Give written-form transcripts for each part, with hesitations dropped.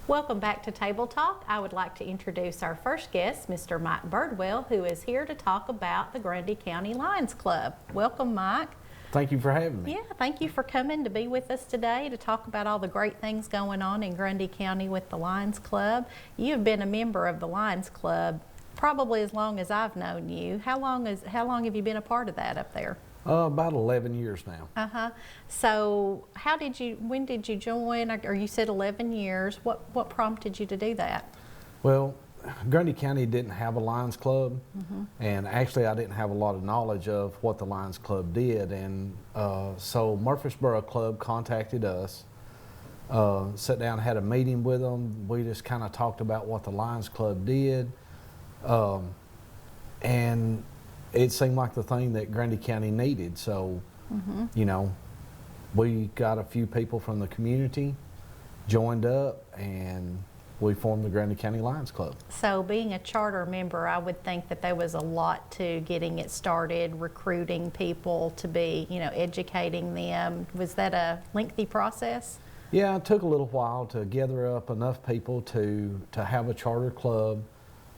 Welcome back to Table Talk. I would like to introduce our first guest, Mr. Mike Birdwell, who is here to talk about the Grundy County Lions Club. Welcome, Mike. Thank you for having me. Yeah, thank you for coming to be with us today to talk about all the great things going on in Grundy County with the Lions Club. You've been a member of the Lions Club probably as long as I've known you. How long have you been a part of that up there? About 11 years now. So when did you join? Or you said 11 years. What prompted you to do that? Well, Grundy County didn't have a Lions Club, and actually I didn't have a lot of knowledge of what the Lions Club did, and so Murfreesboro Club contacted us, sat down, had a meeting with them. We just kind of talked about what the Lions Club did, and it seemed like the thing that Grundy County needed. So, you know, we got a few people from the community, joined up, and we formed the Grundy County Lions Club. So being a charter member, I would think that there was a lot to getting it started, recruiting people to be, educating them. Was that a lengthy process? Yeah, it took a little while to gather up enough people to have a charter club.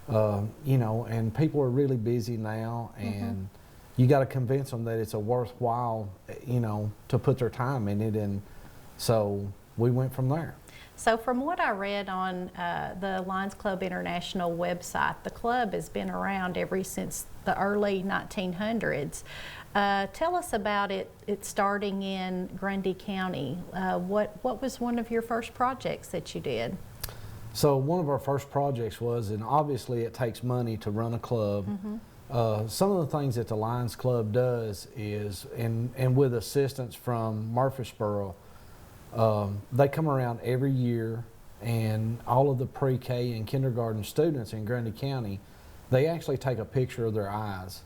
And people are really busy now, and you got to convince them that it's a worthwhile, to put their time in it, and so we went from there. So from what I read on the Lions Club International website, the club has been around ever since the early 1900s. Tell us about it starting in Grundy County. What was one of your first projects that you did? So one of our first projects was, and obviously it takes money to run a club. Some of the things that the Lions Club does is, and with assistance from Murfreesboro, they come around every year, and all of the pre-K and kindergarten students in Grundy County, they actually take a picture of their eyes,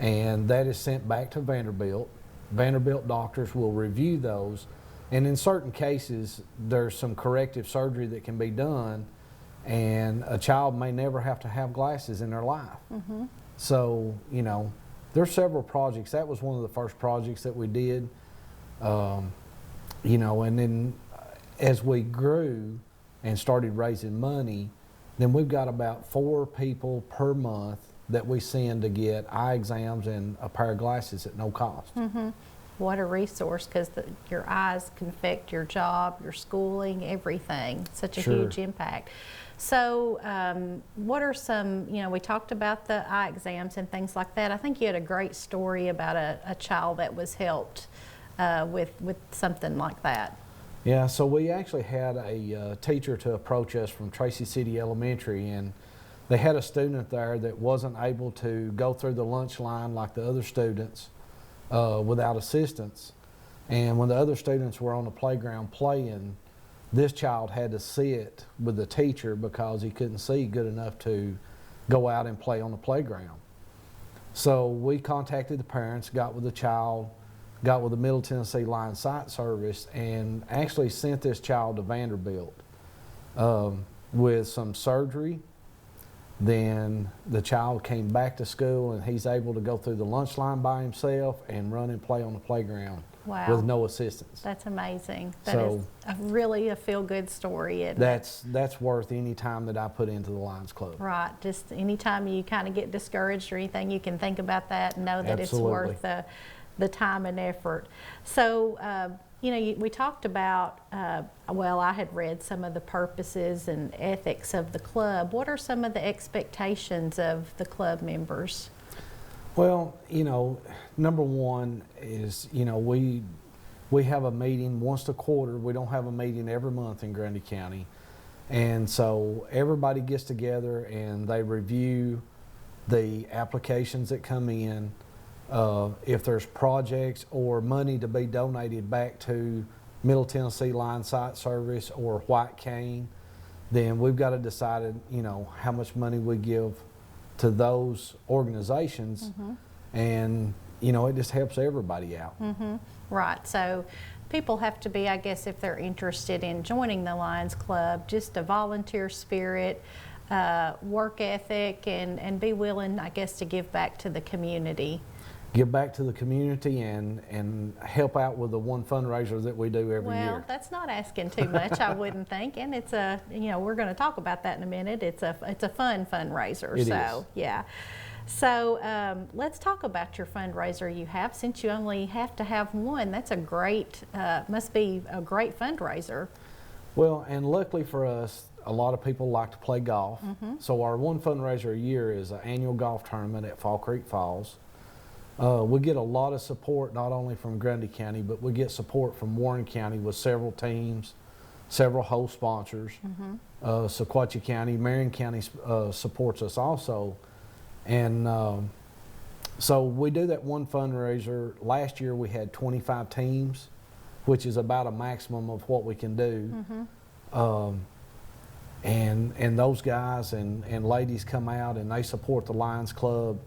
and that is sent back to Vanderbilt. Vanderbilt doctors will review those, and in certain cases there's some corrective surgery that can be done, and a child may never have to have glasses in their life. So, there's several projects. That was one of the first projects that we did. And then as we grew and started raising money, then we've got about 4 people per month that we send to get eye exams and a pair of glasses at no cost. What a resource, because your eyes can affect your job, your schooling, everything. Such a huge impact. So what are some, we talked about the eye exams and things like that. I think you had a great story about a child that was helped with something like that. Yeah, so we actually had a teacher to approach us from Tracy City Elementary, and they had a student there that wasn't able to go through the lunch line like the other students without assistance. And when the other students were on the playground playing, this child had to sit with the teacher because he couldn't see good enough to go out and play on the playground. So we contacted the parents, got with the child, got with the Middle Tennessee Lions Sight Service, and actually sent this child to Vanderbilt with some surgery. Then the child came back to school, and he's able to go through the lunch line by himself and run and play on the playground with no assistance. That's amazing. That is really a feel-good story, isn't it? That's worth any time that I put into the Lions Club. Right. Just anytime you kind of get discouraged or anything, you can think about that and know that it's worth the time and effort. So, we talked about, I had read some of the purposes and ethics of the club. What are some of the expectations of the club members? Well, number one is, we have a meeting once a quarter. We don't have a meeting every month in Grundy County. And so everybody gets together and they review the applications that come in. If there's projects or money to be donated back to Middle Tennessee Lions Sight Service or White Cane, then we've got to decide, how much money we give to those organizations, and it just helps everybody out. Right. So people have to be, I guess, if they're interested in joining the Lions Club, just a volunteer spirit, work ethic, and be willing, I guess, to give back to the community. give back to the community and help out with the one fundraiser that we do every year. Well, that's not asking too much, I wouldn't think, and it's a, we're going to talk about that in a minute. It's a fun fundraiser. It so is. yeah. So let's talk about your fundraiser you have. Since you only have to have one, that's a great, must be a great fundraiser. Well, and luckily for us, a lot of people like to play golf. So our one fundraiser a year is an annual golf tournament at Fall Creek Falls. We get a lot of support not only from Grundy County, but we get support from Warren County with several teams, several host sponsors. Sequatchie County, Marion County supports us also. And so we do that one fundraiser. Last year we had 25 teams, which is about a maximum of what we can do. And those guys and ladies come out and they support the Lions Club,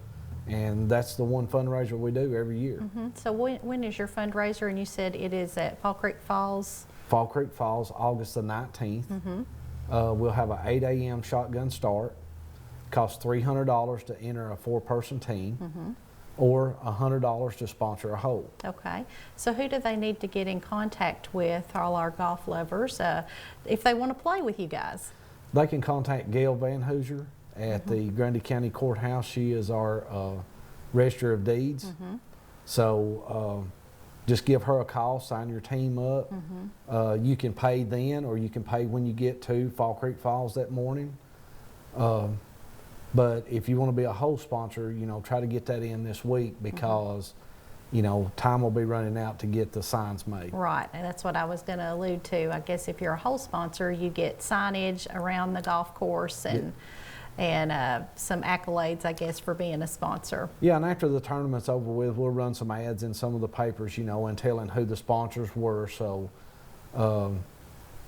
and that's the one fundraiser we do every year. So when is your fundraiser? And you said it is at Fall Creek Falls? Fall Creek Falls, August the 19th. We'll have an 8 a.m. shotgun start. Costs $300 to enter a 4-person team, or $100 to sponsor a hole. Okay. So who do they need to get in contact with, all our golf lovers, if they want to play with you guys? They can contact Gail Van Hoosier at the Grundy County Courthouse. She is our Register of Deeds. So just give her a call, sign your team up. You can pay then, or you can pay when you get to Fall Creek Falls that morning. But if you want to be a hole sponsor, try to get that in this week, because time will be running out to get the signs made. Right, and that's what I was going to allude to. I guess if you're a hole sponsor, you get signage around the golf course and some accolades, I guess, for being a sponsor. Yeah, and after the tournament's over with, we'll run some ads in some of the papers, and telling who the sponsors were, so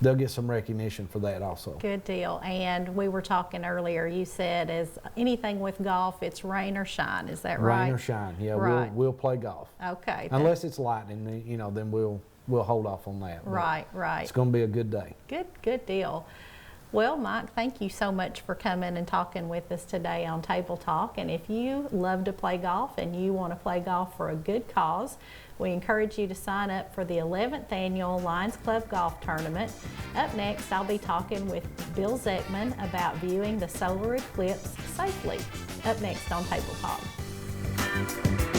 they'll get some recognition for that also. Good deal. And we were talking earlier, you said as anything with golf, it's rain or shine, is that right? Rain or shine, yeah, right. we'll play golf. Okay. Unless it's lightning, then we'll hold off on that. Right. It's going to be a good day. Good deal. Well, Mike, thank you so much for coming and talking with us today on Table Talk. And if you love to play golf and you want to play golf for a good cause, we encourage you to sign up for the 11th Annual Lions Club Golf Tournament. Up next, I'll be talking with Bill Zeckman about viewing the solar eclipse safely. Up next on Table Talk.